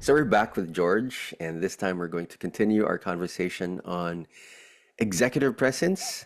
So we're back with George, and this time we're going to continue our conversation on executive presence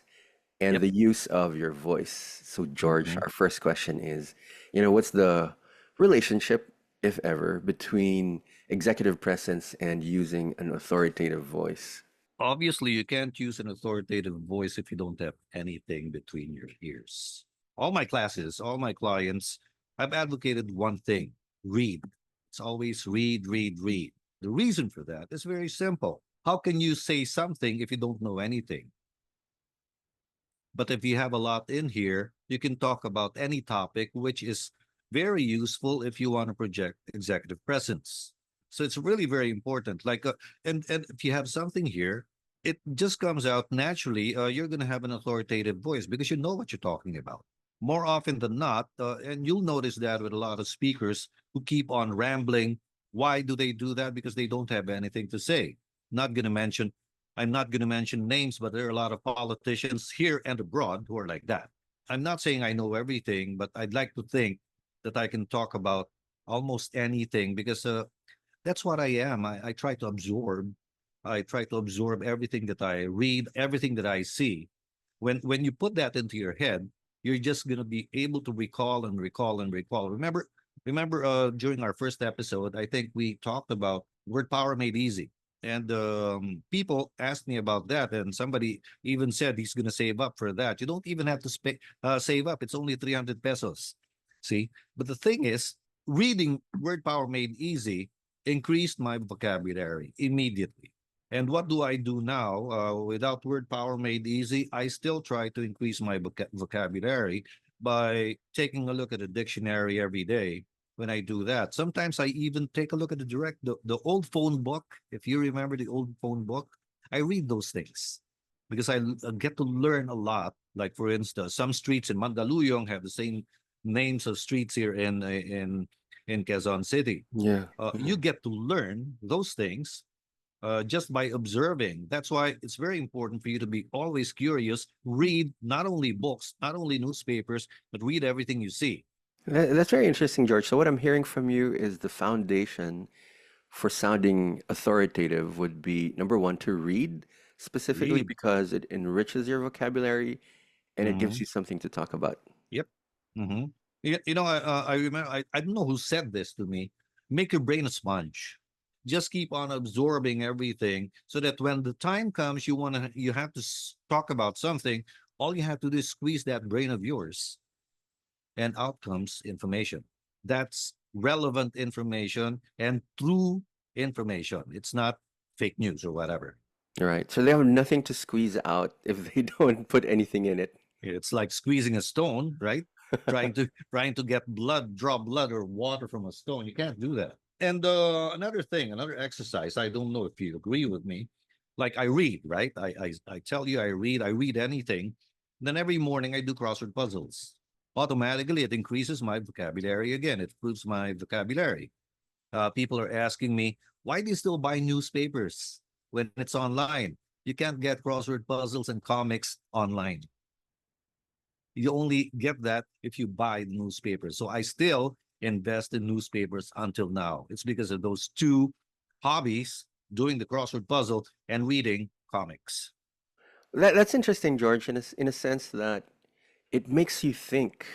and Yep. the use of your voice. So, George, Mhm. our first question is, what's the relationship, if ever, between executive presence and using an authoritative voice? Obviously, you can't use an authoritative voice if you don't have anything between your ears. All my classes, all my clients, I've advocated one thing: read. It's always read, read, read. The reason for that is very simple. How can you say something if you don't know anything? But if you have a lot in here, you can talk about any topic, which is very useful if you want to project executive presence. So it's really very important. And if you have something here, it just comes out naturally. You're going to have an authoritative voice because you know what you're talking about. More often than not, and you'll notice that with a lot of speakers who keep on rambling. Why do they do that? Because they don't have anything to say. Not going to mention I'm not going to mention names, but there are a lot of politicians here and abroad who are like that. I'm not saying I know everything, but I'd like to think that I can talk about almost anything because that's what I am. I try to absorb. I try to absorb everything that I read, everything that I see. When you put that into your head, you're just going to be able to recall and recall and recall. Remember during our first episode, I think we talked about word power made easy. And people asked me about that, and somebody even said he's going to save up for that. You don't even have to save up. It's only 300 pesos. See? But the thing is, reading Word Power Made Easy increased my vocabulary immediately. And what do I do now? Without Word Power Made Easy, I still try to increase my vocabulary by taking a look at a dictionary every day. When I do that, sometimes I even take a look at the old phone book. If you remember the old phone book, I read those things because I get to learn a lot. Like for instance, some streets in Mandaluyong have the same names of streets here in Quezon City. Yeah. You get to learn those things just by observing. That's why it's very important for you to be always curious. Read not only books, not only newspapers, but read everything you see. That's very interesting, George. So what I'm hearing from you is the foundation for sounding authoritative would be number one, to read specifically Read. because it enriches your vocabulary and it gives Mhm. you something to talk about. Yep. hmm I remember, I don't know who said this to me. Make your brain a sponge. Just keep on absorbing everything so that when the time comes, you have to talk about something. All you have to do is squeeze that brain of yours, and out comes information. That's relevant information and true information. It's not fake news or whatever. All right. So they have nothing to squeeze out if they don't put anything in it. It's like squeezing a stone, right? Trying to get blood, draw blood or water from a stone. You can't do that. And another thing, another exercise. I don't know if you agree with me. Like I read, right? I tell you, I read anything. Then every morning I do crossword puzzles. Automatically, it increases my vocabulary again. It improves my vocabulary. People are asking me, why do you still buy newspapers when it's online? You can't get crossword puzzles and comics online. You only get that if you buy the newspaper. So I still invest in newspapers until now. It's because of those two hobbies, doing the crossword puzzle and reading comics. That's interesting, George, in a sense that it makes you think,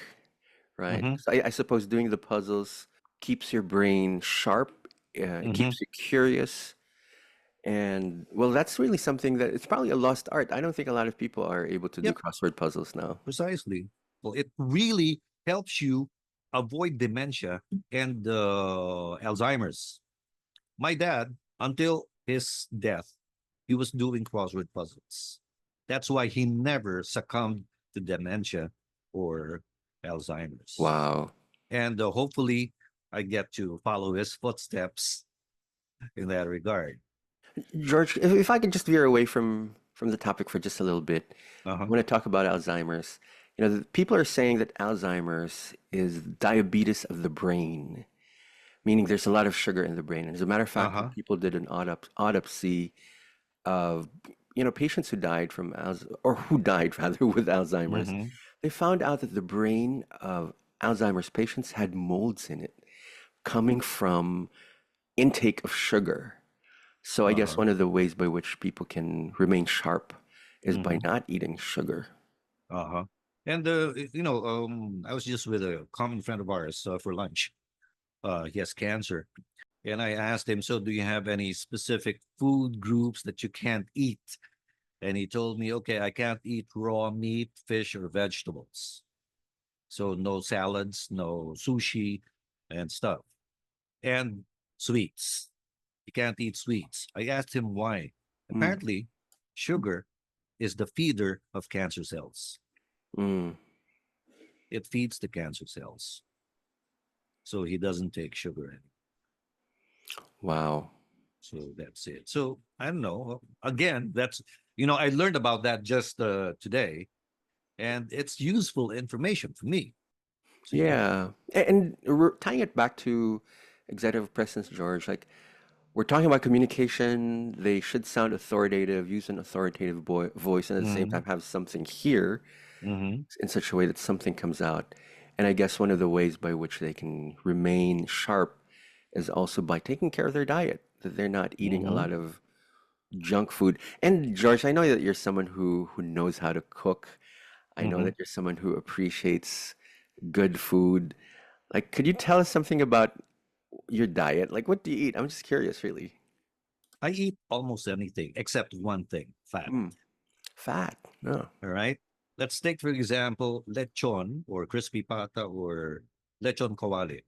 right? Mm-hmm. 'Cause I suppose doing the puzzles keeps your brain sharp, it Mm-hmm. keeps you curious, and well, that's really something that it's probably a lost art. I don't think a lot of people are able to do Yep, crossword puzzles now. precisely. Well, it really helps you avoid dementia and Alzheimer's. My dad, until his death, he was doing crossword puzzles. That's why he never succumbed to dementia or Alzheimer's. Wow. And hopefully, I get to follow his footsteps in that regard. George, if I could just veer away from the topic for just a little bit, Uh I huh. want to talk about Alzheimer's. People are saying that Alzheimer's is diabetes of the brain, meaning there's a lot of sugar in the brain. And as a matter of Uh fact, when huh. people did an autopsy of, patients who died from or who died rather with Alzheimer's, Mm-hmm. they found out that the brain of Alzheimer's patients had molds in it coming from intake of sugar. So I guess Uh-huh. one of the ways by which people can remain sharp is by Hmm. not eating sugar. Uh-huh. And I was just with a common friend of ours for lunch. He has cancer. And I asked him, so do you have any specific food groups that you can't eat? And he told me, okay, I can't eat raw meat, fish, or vegetables. So no salads, no sushi and stuff. And sweets. He can't eat sweets. I asked him why. Mm, Apparently, sugar is the feeder of cancer cells. mm, It feeds the cancer cells. So he doesn't take sugar anymore. wow. So that's it. So I don't know. Again, I learned about that just today, and it's useful information for me. See? Yeah. And tying it back to executive presence, George, like we're talking about communication, they should sound authoritative, use an authoritative voice, and at the same Mm-hmm. time have something here Mm-hmm. in such a way that something comes out. And I guess one of the ways by which they can remain sharp is also by taking care of their diet, that they're not eating a Mm-hmm. lot of junk food. And George, I know that you're someone who knows how to cook. I know Mm-hmm. that you're someone who appreciates good food. Like, could you tell us something about your diet? Like, what do you eat? I'm just curious, really. I eat almost anything except one thing, fat. Mm, fat. No. All right. Let's take, for example, lechon or crispy pata or lechon kawali.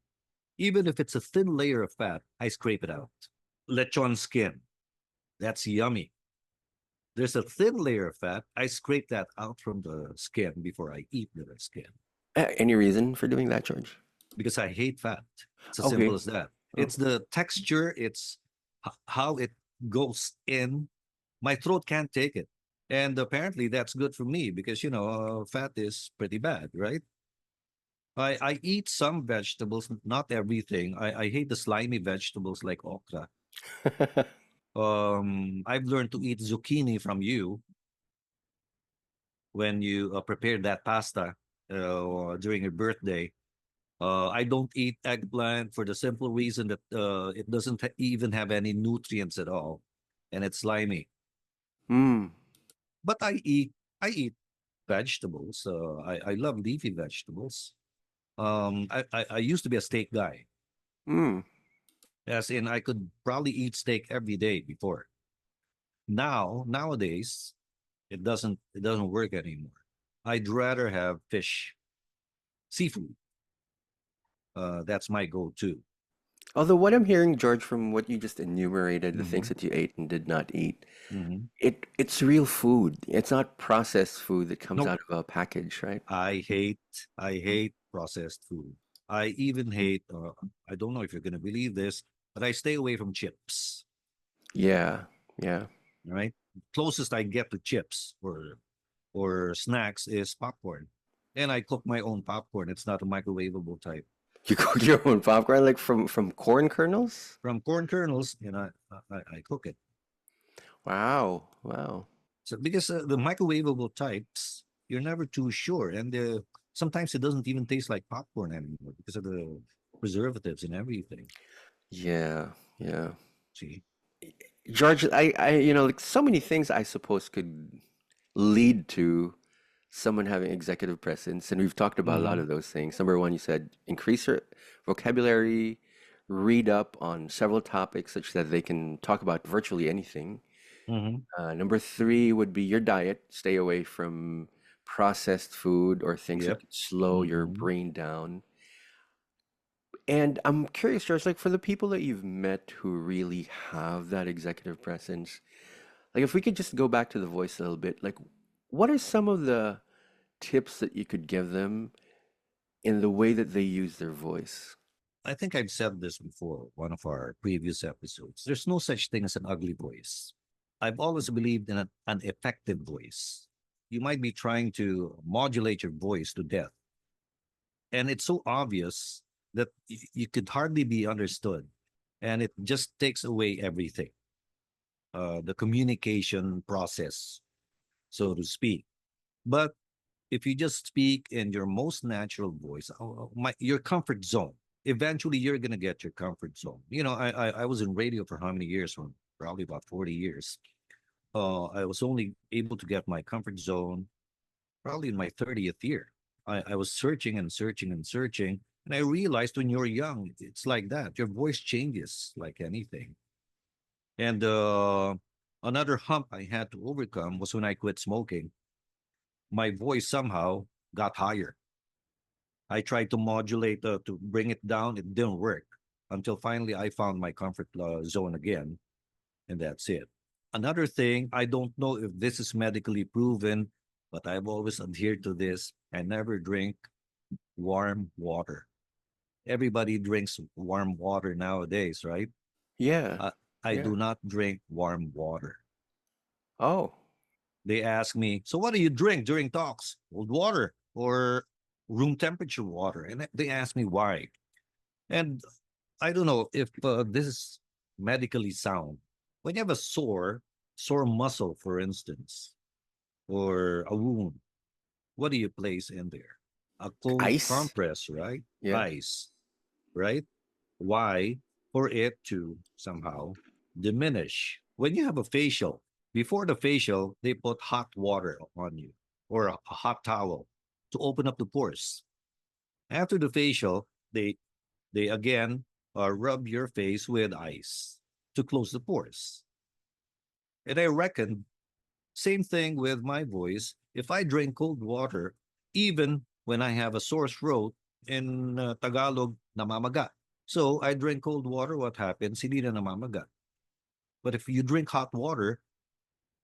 Even if it's a thin layer of fat, I scrape it out. Lechon skin. That's yummy. There's a thin layer of fat. I scrape that out from the skin before I eat the skin Any reason for doing that, George? because I hate fat. It's as simple Okay. as that. Oh. It's the texture, it's how it goes in. My throat can't take it. And apparently that's good for me because, fat is pretty bad, right? I eat some vegetables, not everything. I hate the slimy vegetables like okra. I've learned to eat zucchini from you when you prepared that pasta during your birthday. I don't eat eggplant for the simple reason that it doesn't even have any nutrients at all, and it's slimy. Mm, But I eat vegetables. I love leafy vegetables. I used to be a steak guy, mm, as in I could probably eat steak every day before. Nowadays, it doesn't work anymore. I'd rather have fish, seafood. That's my go-to. although what I'm hearing, George, from what you just enumerated, the things Hmm. that you ate and did not eat, Hmm. it's real food. It's not processed food that comes Nope. out of a package, right? I hate processed food. I even hate. I don't know if you're gonna believe this, but I stay away from chips. Yeah, yeah. Right. Closest I get to chips or snacks is popcorn, and I cook my own popcorn. It's not a microwavable type. You cook your own popcorn, like from corn kernels? From corn kernels, I cook it. Wow, wow. So because the microwavable types, you're never too sure, and sometimes it doesn't even taste like popcorn anymore because of the preservatives and everything. Yeah, yeah. See. George, like so many things I suppose could lead to someone having executive presence, and we've talked about a lot Mm-hmm. of those things. Number one, you said increase your vocabulary, read up on several topics such that they can talk about virtually anything. Mm-hmm. Number three would be your diet. Stay away from processed food or things that Yep. could slow your Mm-hmm. brain down. And I'm curious, George, like for the people that you've met who really have that executive presence, like if we could just go back to the voice a little bit, like what are some of the tips that you could give them in the way that they use their voice? I think I've said this before, one of our previous episodes. There's no such thing as an ugly voice. I've always believed in an effective voice. You might be trying to modulate your voice to death, and it's so obvious that you could hardly be understood, and it just takes away everything, the communication process, so to speak. But if you just speak in your most natural voice, your comfort zone. eventually you're gonna get your comfort zone. I was in radio for how many years? For probably about 40 years. I was only able to get my comfort zone probably in my 30th year. I was searching and searching and searching, and I realized when you're young, it's like that. Your voice changes like anything. And another hump I had to overcome was when I quit smoking. My voice somehow got higher. I tried to modulate to bring it down. It didn't work until finally I found my comfort zone again, and that's it. Another thing, I don't know if this is medically proven, but I've always adhered to this. I never drink warm water. Everybody drinks warm water nowadays, right? Yeah. Uh, I Yeah. do not drink warm water. Oh. They ask me, so what do you drink during talks? Cold water or room temperature water? And they ask me why. And I don't know if this is medically sound. When you have a sore muscle, for instance, or a wound, what do you place in there? A cold Ice? compress, right? Yeah. Ice, right? Why? For it to somehow diminish. When you have a facial, before the facial, they put hot water on you or a hot towel to open up the pores. After the facial, they again rub your face with ice to close the pores. And I reckon same thing with my voice. If I drink cold water, even when I have a sore throat, in Tagalog, namamaga. So I drink cold water, what happens? Hindi na namamaga. But if you drink hot water,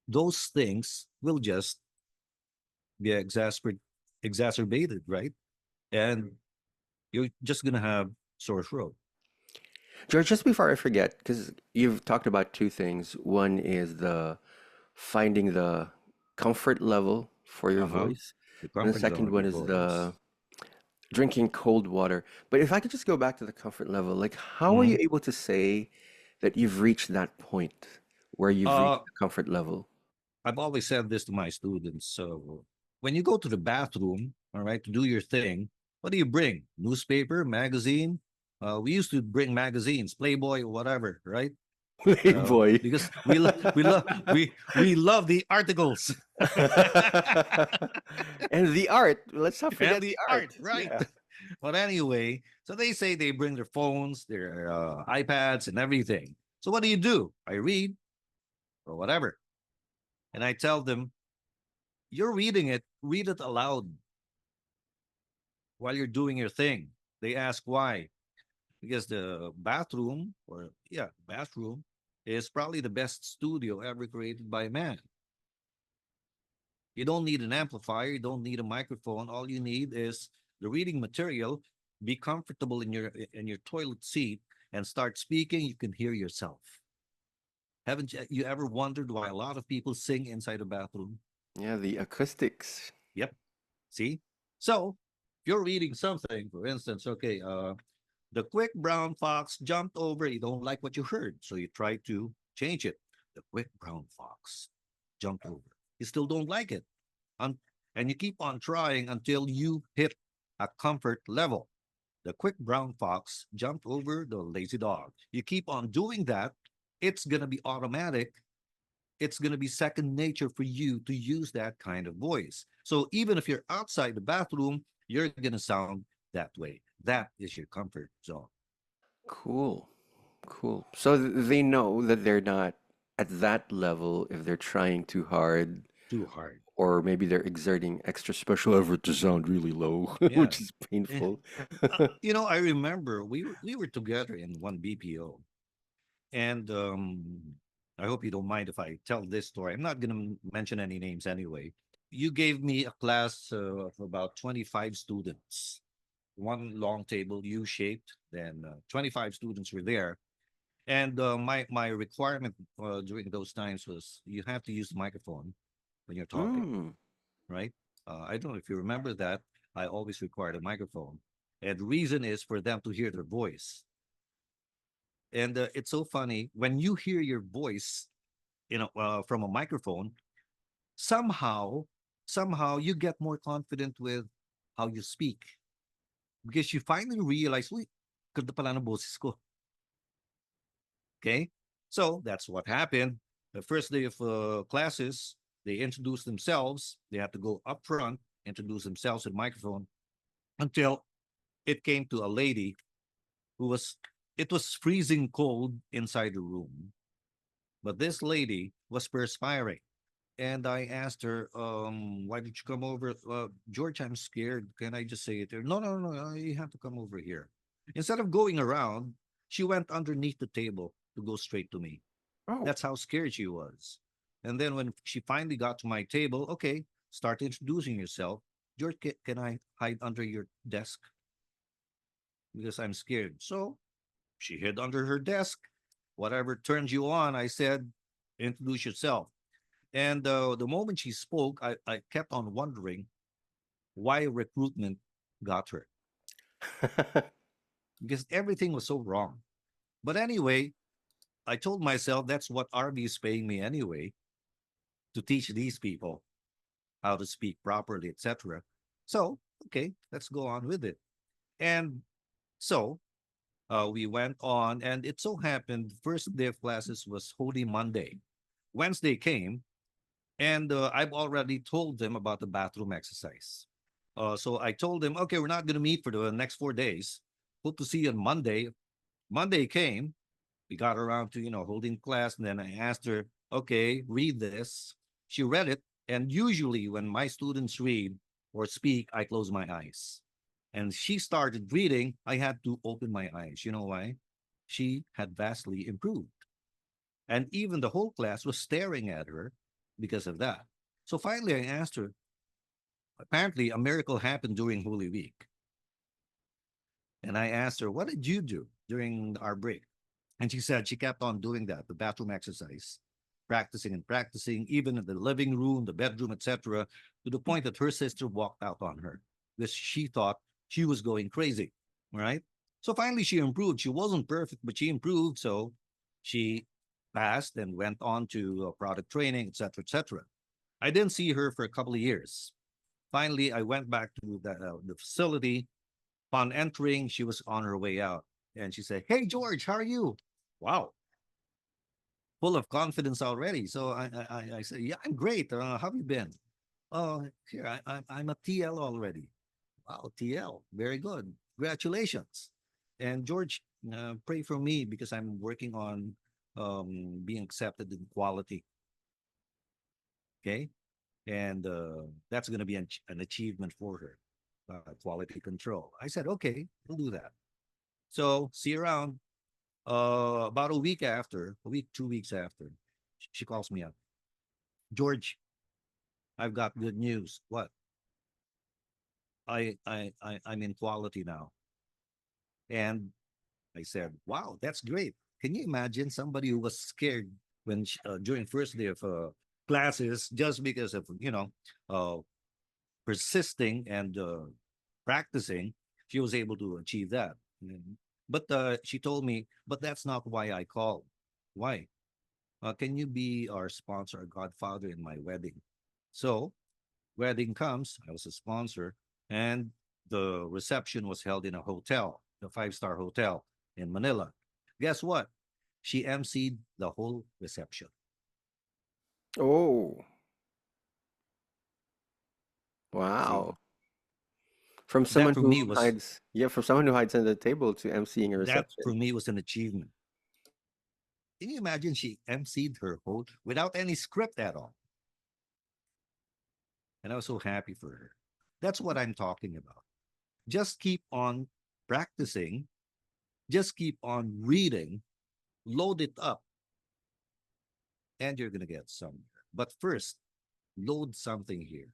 those things will just be exacerbated, right? And you're just going to have sore throat. George, just before I forget, because you've talked about two things. One is the finding the comfort level for your Uh-huh. voice, The and the comfort zone second of one your is voice. the drinking cold water. But if I could just go back to the comfort level, like how are you Mhm. able to say that you've reached that point where you've reached Uh, the comfort level? I've always said this to my students. So when you go to the bathroom, all right, to do your thing, what do you bring? Newspaper, magazine? We used to bring magazines, Playboy, whatever, right? Playboy. Because we love the articles And the art. Let's not and forget the the art, art. right? Yeah. But anyway, so they say they bring their phones, their iPads, and everything. So what do? I read or whatever, and I tell them, you're reading it, read it aloud while you're doing your thing. They ask why. Because the bathroom, or yeah, bathroom, is probably the best studio ever created by man. You don't need an amplifier, you don't need a microphone. All you need is the reading material. Be comfortable in your toilet seat and start speaking. You can hear yourself. Haven't you ever wondered why a lot of people sing inside a bathroom? Yeah, the acoustics. Yep. See? So if you're reading something, for instance, okay, the quick brown fox jumped over. You don't like what you heard, so you try to change it. The quick brown fox jumped over. You still don't like it. Un- and you keep on trying until you hit a comfort level. The quick brown fox jumped over the lazy dog. You keep on doing that, it's going to be automatic. It's going to be second nature for you to use that kind of voice. So even if you're outside the bathroom, you're going to sound that way. That is your comfort zone. Cool. Cool. So they know that they're not at that level if they're trying too hard, Too hard. or maybe they're exerting extra special effort to sound really low, Yeah. which is Yeah. painful. I remember we were together in one BPO, and I hope you don't mind if I tell this story. I'm not going to mention any names anyway. You gave me a class of about 25 students, one long table, U-shaped. Then 25 students were there, and my requirement during those times was you have to use the microphone when you're talking, Mm. right? I don't know if you remember that. I always required a microphone, and the reason is for them to hear their voice. And it's so funny when you hear your voice, from a microphone. Somehow, somehow you get more confident with how you speak because you finally realize, wait. Ganda pala ng boses ko. Okay? So that's what happened. The first day of classes, they introduce themselves. They have to go up front, introduce themselves with microphone until it came to a lady who was, it was freezing cold inside the room. But this lady was perspiring. And I asked her, why did you come over? George, I'm scared. Can I just say it there? No, no, no, no, you have to come over here. Instead of going around, she went underneath the table to go straight to me. Oh. That's how scared she was. And then when she finally got to my table, okay, start introducing yourself. George, can I hide under your desk? Because I'm scared. So she hid under her desk. Whatever turns you on, I said, introduce yourself. And the moment she spoke, I kept on wondering why recruitment got her because everything was so wrong. But anyway, I told myself that's what RB is paying me anyway to teach these people how to speak properly, etc. So, okay, let's go on with it. And so we went on, and it so happened first day of classes was Holy Monday. Wednesday came, and I've already told them about the bathroom exercise. So I told them, okay, we're not going to meet for the next 4 days. Hope to see you on Monday. Monday came. We got around to, holding class. And then I asked her, okay, read this. She read it. And usually when my students read or speak, I close my eyes. And she started reading. I had to open my eyes. You know why? She had vastly improved. And even the whole class was staring at her because of that. So finally, I asked her, apparently, a miracle happened during Holy Week. And I asked her, what did you do during our break? And she said she kept on doing that, the bathroom exercise, practicing and practicing, even in the living room, the bedroom, etc., to the point that her sister walked out on her because she thought she was going crazy. Right. So finally, she improved. She wasn't perfect, but she improved. So she passed and went on to product training, etc., etc. I didn't see her for a couple of years. Finally, I went back to the facility. Upon entering, she was on her way out. And she said, hey, George, how are you? Wow, full of confidence already. So I said, yeah, I'm great. How have you been? Oh, here, I'm a TL already. Wow, TL, very good. Congratulations. And George, pray for me because I'm working on being accepted in quality. Okay. And that's going to be an achievement for her, quality control. I said, okay, we'll do that. So see you around. About a week after, a week, 2 weeks after, she calls me up. George, I've got good news. What? I'm in quality now. And I said, wow, that's great. Can you imagine somebody who was scared when during first day of classes just because of uh, persisting and practicing, she was able to achieve that. But she told me, but that's not why I called. Why? Can you be our sponsor, our godfather in my wedding? So, wedding comes, I was a sponsor, and the reception was held in a hotel, the five-star hotel in Manila. Guess what? She emceed the whole reception. Oh, See, wow. From that someone for who me was hides, yeah, from someone who hides under the table to emceeing a that reception. for me was an achievement. Can you imagine she emceed her whole without any script at all? And I was so happy for her. That's what I'm talking about. Just keep on practicing, just keep on reading, load it up, and you're gonna get somewhere. But first, load something here.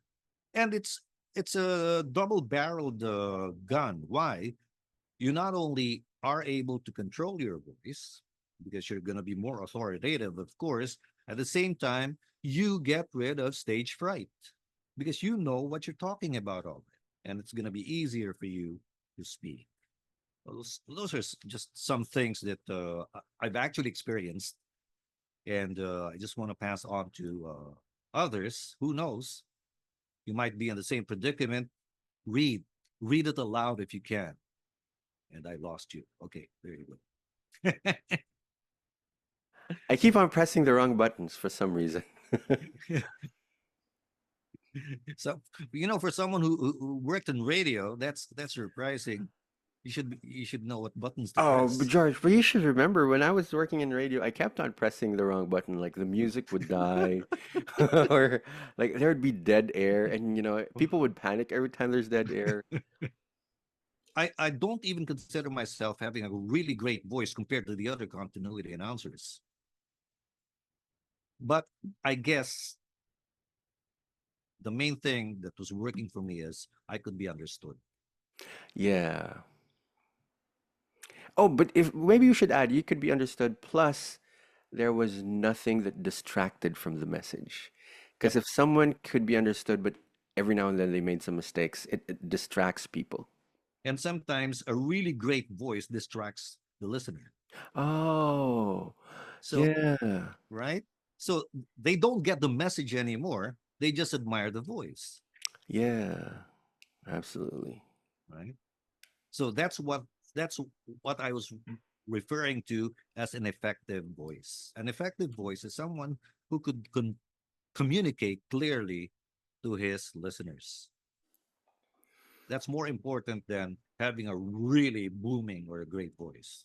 And it's a double-barreled gun. Why? You not only are able to control your voice because you're going to be more authoritative, of course, at the same time, you get rid of stage fright because you know what you're talking about already. And it's going to be easier for you to speak. Those are just some things that I've actually experienced. And I just want to pass on to others. Who knows? You might be in the same predicament. Read, read it aloud if you can. and I lost you. Okay, there you go. I keep on pressing the wrong buttons for some reason. So for someone who worked in radio, that's surprising. You should know what buttons to Oh, but press. George, but you should remember when I was working in radio, I kept on pressing the wrong button. Like the music would die, or like there would be dead air, and people would panic every time there's dead air. I don't even consider myself having a really great voice compared to the other continuity announcers. But I guess the main thing that was working for me is I could be understood. Yeah. Oh, but if maybe you should add, you could be understood. Plus, there was nothing that distracted from the message. Because Yep. if someone could be understood, but every now and then they made some mistakes, it distracts people. And sometimes a really great voice distracts the listener. Oh, So, yeah, right? So they don't get the message anymore. They just admire the voice, yeah, absolutely. right? So that's what I was referring to as an effective voice. An effective voice is someone who could communicate clearly to his listeners. That's more important than having a really booming or a great voice.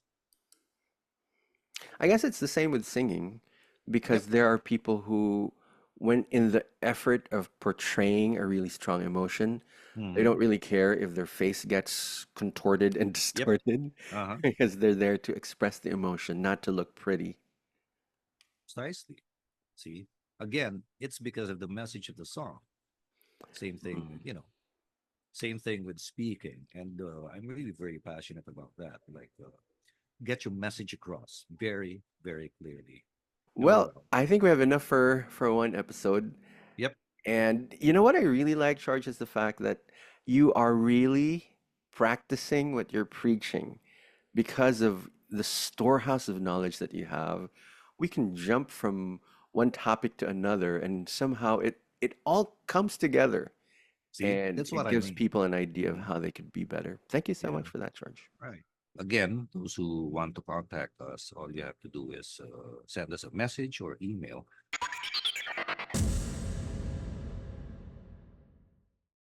I guess it's the same with singing Yep. because there are people who, when in the effort of portraying a really strong emotion, they Hmm. don't really care if their face gets contorted and Yep. distorted Uh-huh. because they're there to express the emotion, not to look pretty. Precisely. See, again, it's because of the message of the song. Same thing, Mm. same thing with speaking. And I'm really very passionate about that. Like, get your message across very, very clearly. Well, No, I think we have enough for one episode. yep. And you know what I really like, Charge, is the fact that you are really practicing what you're preaching because of the storehouse of knowledge that you have. We can jump from one topic to another, and somehow it all comes together See, and that's it what I gives mean. people an idea of Mhm. how they could be better. Thank you so Yeah, much for that, George. right. Again, those who want to contact us, all you have to do is send us a message or email